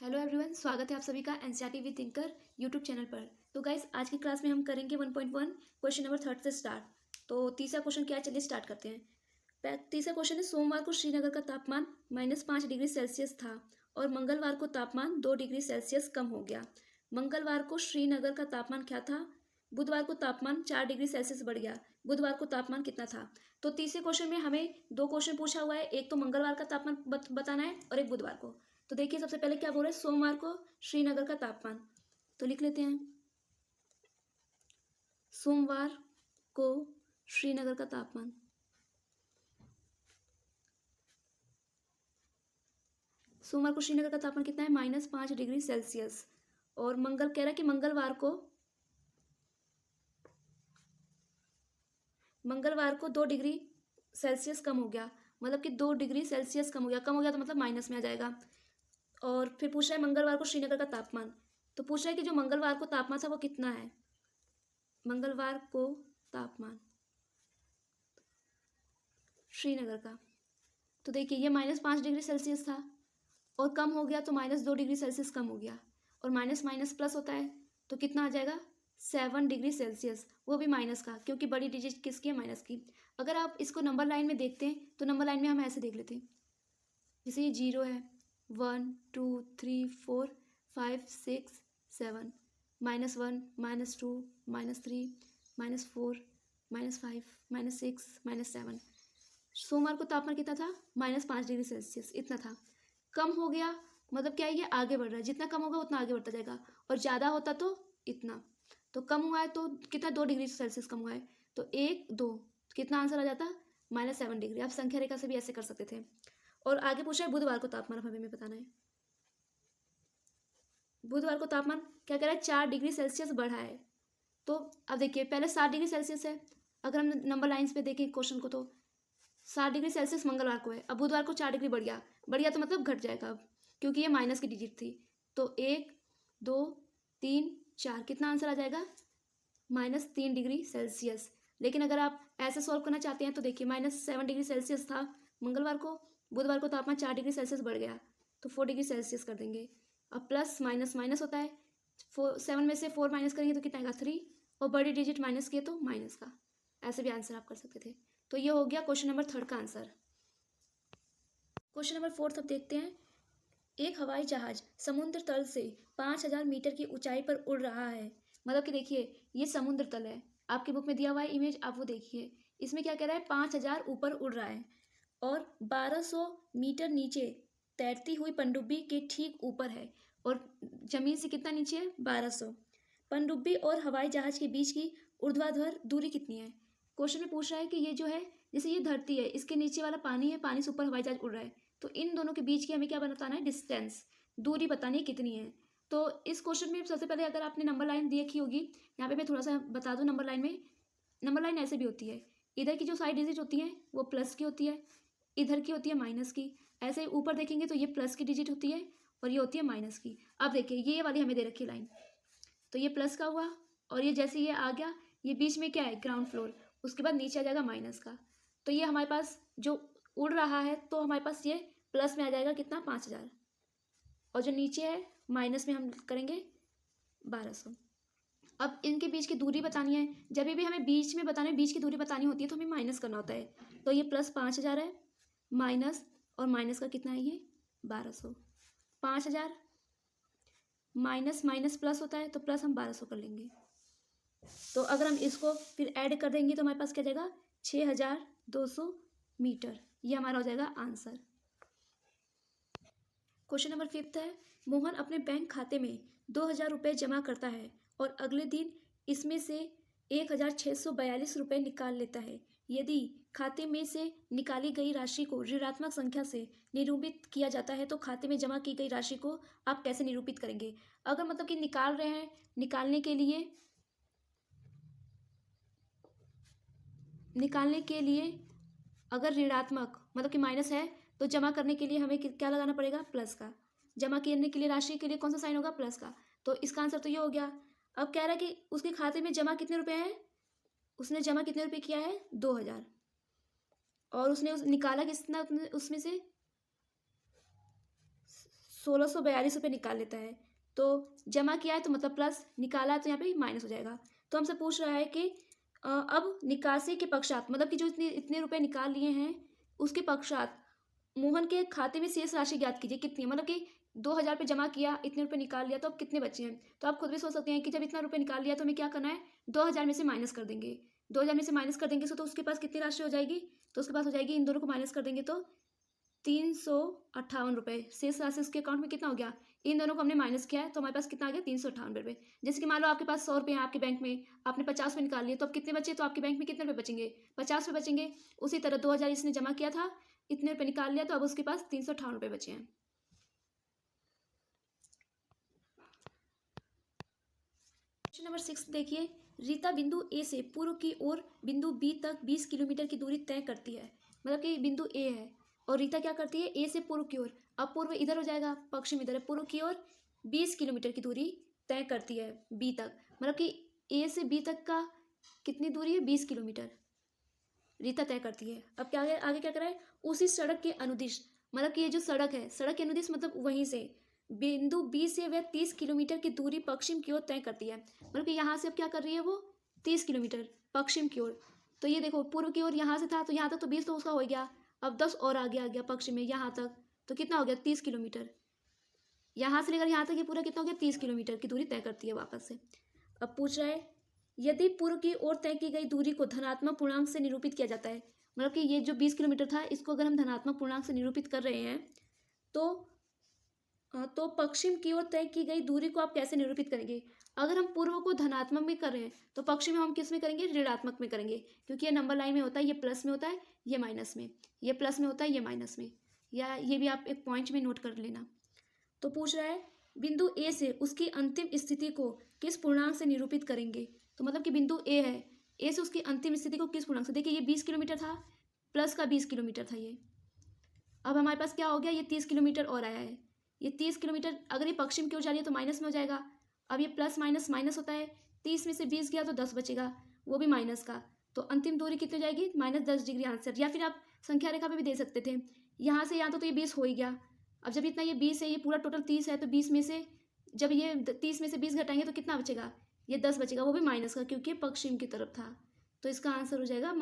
Hello everyone, स्वागत है आप सभी का NCERT with thinker YouTube channel पर। तो गाइस, आज की क्लास में हम करेंगे 1.1 क्वेश्चन नंबर 3 से स्टार्ट। तो तीसरा क्वेश्चन क्या है, चलिए स्टार्ट करते हैं। तीसरा क्वेश्चन है, सोमवार को श्रीनगर का तापमान -5 डिग्री सेल्सियस था और मंगलवार को तापमान 2 डिग्री सेल्सियस कम हो गया। मंगलवार को श्रीनगर का तापमान क्या था? बुधवार को तापमान 4 डिग्री सेल्सियस बढ़ गया। बुधवार को तापमान कितना था? तो तीसरे क्वेश्चन में हमें दो क्वेश्चन पूछा हुआ है, एक तो मंगलवार का तापमान बताना है और एक बुधवार को। तो देखिए, सबसे पहले क्या बोल रहे हैं, सोमवार को श्रीनगर का तापमान। तो लिख लेते हैं, सोमवार को श्रीनगर का तापमान। सोमवार को श्रीनगर का तापमान कितना है? -5 डिग्री सेल्सियस। और मंगल कह रहा है कि मंगलवार को 2 डिग्री सेल्सियस कम हो गया। मतलब कि 2 डिग्री सेल्सियस कम हो गया। कम हो गया तो मतलब माइनस में आ जाएगा। और फिर पूछ रहा है मंगलवार को श्रीनगर का तापमान। तो पूछ रहा है कि जो मंगलवार को तापमान था वो कितना है। मंगलवार को तापमान श्रीनगर का, तो देखिए ये -5 डिग्री सेल्सियस था और कम हो गया तो -2 डिग्री सेल्सियस कम हो गया। और माइनस माइनस प्लस होता है तो कितना आ जाएगा? 7 डिग्री सेल्सियस, वो भी माइनस का, क्योंकि बड़ी डिजिट किसकी है? माइनस की। अगर आप इसको नंबर लाइन में देखते हैं तो नंबर लाइन में हम ऐसे देख लेते हैं, जैसे ये 0 है, 1 2 3 4 5 6 7, -1 -2 -3 -4 -5 -6 -7। सोमवार को तापमान कितना था? -5 डिग्री सेल्सियस, इतना था। कम हो गया मतलब क्या है, ये आगे बढ़ रहा है, जितना कम होगा उतना आगे बढ़ता जाएगा। और ज़्यादा होता तो इतना। तो कम हुआ है तो कितना? 2 डिग्री सेल्सियस कम हुआ है, तो 1 2 कितना आंसर आ जाता? -7 डिग्री। आप संख्या रेखा से भी ऐसे कर सकते थे। और आगे पूछा है बुधवार को तापमान हमें बताना है। बुधवार को तापमान क्या कह रहा है? 4 डिग्री सेल्सियस बढ़ा है। तो अब देखिए, पहले 7 डिग्री सेल्सियस है। अगर हम नंबर लाइन्स पे देखें क्वेश्चन को, तो 7 डिग्री सेल्सियस मंगलवार को है। अब बुधवार को 4 डिग्री बढ़ गया। बढ़ गया तो मतलब घट जाएगा अब, क्योंकि ये माइनस की डिजिट थी। तो 1 2 3 4 कितना आंसर आ जाएगा? -3 डिग्री सेल्सियस। लेकिन अगर आप ऐसे सॉल्व करना चाहते हैं तो देखिए, -7 डिग्री सेल्सियस था मंगलवार को, बुधवार को तापमान 4 डिग्री सेल्सियस बढ़ गया तो 4 डिग्री सेल्सियस कर देंगे। अब प्लस माइनस माइनस होता है, 7 में से 4 माइनस करेंगे तो कितना आएगा? 3। और बड़ी डिजिट माइनस किए तो माइनस का। ऐसे भी आंसर आप कर सकते थे। तो ये हो गया क्वेश्चन नंबर 3 का आंसर। क्वेश्चन नंबर 4 अब देखते हैं। एक हवाई जहाज समुद्र तल से 5000 मीटर की ऊंचाई पर उड़ रहा है। मतलब कि देखिए, ये समुद्र तल है, आपकी बुक में दिया हुआ है इमेज, आप वो देखिए। इसमें क्या कह रहा है? 5000 ऊपर उड़ रहा है और 1200 मीटर नीचे तैरती हुई पनडुब्बी के ठीक ऊपर है। और जमीन से कितना नीचे है? 1200। पनडुब्बी और हवाई जहाज के बीच की ऊर्ध्वाधर दूरी कितनी है? क्वेश्चन में पूछ रहा है कि ये जो है, जैसे ये धरती है, इसके नीचे वाला पानी है, पानी से ऊपर हवाई जहाज उड़ रहा है, तो इन दोनों के बीच की हमें क्या बताना है? डिस्टेंस, दूरी बतानी है कितनी है। तो इस क्वेश्चन में सबसे पहले अगर आपने नंबर लाइन देखी होगी, यहाँ पे मैं थोड़ा सा बता दूं, नंबर लाइन में नंबर लाइन ऐसे भी होती है। इधर की जो साइड डिजिट होती है वो प्लस की होती है, इधर की होती है माइनस की। ऐसे ही ऊपर देखेंगे तो ये प्लस की डिजिट होती है और ये होती है माइनस की। अब देखिए, ये वाली हमें दे रखी है लाइन, तो ये प्लस का हुआ और ये जैसे ये आ गया, ये बीच में क्या है? Ground floor. उसके बाद नीचे आ जाएगा माइनस का। तो ये हमारे पास जो उड़ रहा है, तो हमारे पास ये प्लस में आ जाएगा कितना? 5000। और जो नीचे है माइनस में हम करेंगे 1200। अब इनके बीच की दूरी बतानी है। जब भी हमें बीच में बताना है, बीच की दूरी बतानी होती है, तो हमें माइनस करना होता है। तो ये प्लस 5000 है, माइनस, और माइनस का कितना है? ये 1200। 5000 माइनस माइनस प्लस होता है, तो प्लस हम 1200 कर लेंगे। तो अगर हम इसको फिर ऐड कर देंगे तो हमारे पास क्या जाएगा? 6200 मीटर। ये हमारा हो जाएगा आंसर। क्वेश्चन नंबर 5 है, मोहन अपने बैंक खाते में 2000 रुपये जमा करता है और अगले दिन इसमें से 1642 रुपये निकाल लेता है। यदि खाते में से निकाली गई राशि को ऋणात्मक संख्या से निरूपित किया जाता है तो खाते में जमा की गई राशि को आप कैसे निरूपित करेंगे? अगर मतलब कि निकाल रहे हैं, निकालने के लिए अगर ऋणात्मक मतलब कि माइनस है, तो जमा करने के लिए हमें क्या लगाना पड़ेगा? प्लस का। जमा करने के लिए राशि के लिए कौन सा साइन होगा? प्लस का। तो इसका आंसर तो ये हो गया। अब कह रहा है कि उसके खाते में जमा कितने रुपए हैं? उसने जमा कितने रुपए किया है? 2000। और उसने निकाला कितना उसमें से? 1642 रुपये निकाल लेता है। तो जमा किया है तो मतलब प्लस, निकाला है तो यहाँ पे माइनस हो जाएगा। तो हमसे पूछ रहा है कि अब निकासी के पश्चात, मतलब कि जो इतने इतने रुपए निकाल लिए हैं उसके पश्चात मोहन के खाते में शेष राशि ज्ञात कीजिए कितनी है। मतलब कि 2000 रुपये जमा किया, इतने रुपए निकाल लिया, तो अब कितने बचे हैं। तो आप खुद भी सोच सकते हैं कि जब इतना रुपए निकाल लिया तो हमें क्या करना है, 2000 में से माइनस कर देंगे। 2000 में से माइनस कर देंगे तो उसके पास कितनी राशि हो जाएगी, तो उसके पास हो जाएगी, इन दोनों को माइनस कर देंगे तो 358 रुपये। शेष राशि उसके अकाउंट में कितना हो गया, इन दोनों को हमने माइनस किया है तो हमारे पास कितना आ गया, 358 रुपये। जैसे कि मान लो आपके पास 100 रुपये हैं आपके बैंक में, आपने 50 रुपये निकाल लिए, तो अब कितने बचे, तो आपके बैंक में कितने रुपये बचेंगे, 50 रुपये बचेंगे। उसी तरह 2000 इसने जमा किया था, इतने रुपये निकाल लिया, तो अब उसके पास 358 रुपये बचे हैं। क्वेश्चन नंबर 6 देखिए, रीता बिंदु ए से पूर्व की ओर बिंदु बी तक 20 किलोमीटर की दूरी तय करती है। मतलब कि बिंदु ए है और रीता क्या करती है, ए से पूर्व की ओर, अब पूर्व इधर हो जाएगा, पश्चिम इधर है, पूर्व की ओर 20 किलोमीटर की दूरी तय करती है बी तक। मतलब कि ए से बी तक का कितनी दूरी है, 20 किलोमीटर रीता तय करती है। अब क्या आगे क्या करा है, उसी सड़क के अनुदिश, मतलब कि ये जो सड़क है, सड़क के अनुदिश मतलब वहीं से बिंदु बी से वह 30 किलोमीटर की दूरी पश्चिम की ओर तय करती है। मतलब कि यहाँ से अब क्या कर रही है वो, 30 किलोमीटर पश्चिम की ओर। तो ये देखो पूर्व की ओर यहाँ से था तो यहाँ तक तो 20 तो उसका हो गया, अब 10 और आगे आ गया पश्चिम में यहाँ तक, तो कितना हो गया, 30 किलोमीटर। यहाँ से लेकर यहाँ तक ये पूरा कितना हो गया, 30 किलोमीटर की दूरी तय करती है वापस से। अब पूछ रहा है, यदि पूर्व की ओर तय की गई दूरी को धनात्मक पूर्णांक से निरूपित किया जाता है, मतलब कि ये जो 20 किलोमीटर था इसको अगर हम धनात्मक पूर्णांक से निरूपित कर रहे हैं तो पश्चिम की ओर तय की गई दूरी को आप कैसे निरूपित करेंगे। अगर हम पूर्व को धनात्मक में कर रहे हैं तो पश्चिम में हम किस में करेंगे, ऋणात्मक में करेंगे, क्योंकि ये नंबर लाइन में होता है, ये प्लस में होता है, ये माइनस में, ये प्लस में होता है, ये माइनस में, या ये भी आप एक पॉइंट में नोट कर लेना। तो पूछ रहा है बिंदु ए से उसकी अंतिम स्थिति को किस पूर्णांक से निरूपित करेंगे। तो मतलब कि बिंदु ए है, ए से उसकी अंतिम स्थिति को किस पूर्णांक से, देखिए ये 20 किलोमीटर था, प्लस का 20 किलोमीटर था ये, अब हमारे पास क्या हो गया, ये 30 किलोमीटर और आया है। ये 30 किलोमीटर अगर ये पश्चिम की ओर जा रही है तो माइनस में हो जाएगा। अब ये प्लस माइनस माइनस होता है, 30 में से 20 गया तो 10 बचेगा, वो भी माइनस का, तो अंतिम दूरी कितनी हो जाएगी, -10 डिग्री आंसर। या फिर आप संख्या रेखा पे भी दे सकते थे, यहाँ से यहाँ तो ये 20 हो ही गया। अब जब इतना ये 20 है, ये पूरा टोटल 30 है, तो 20 में से जब ये 30 में से 20 घटाएंगे तो कितना बचेगा, ये 10 बचेगा, वो भी माइनस का, क्योंकि पश्चिम की तरफ था। तो इसका आंसर हो जाएगा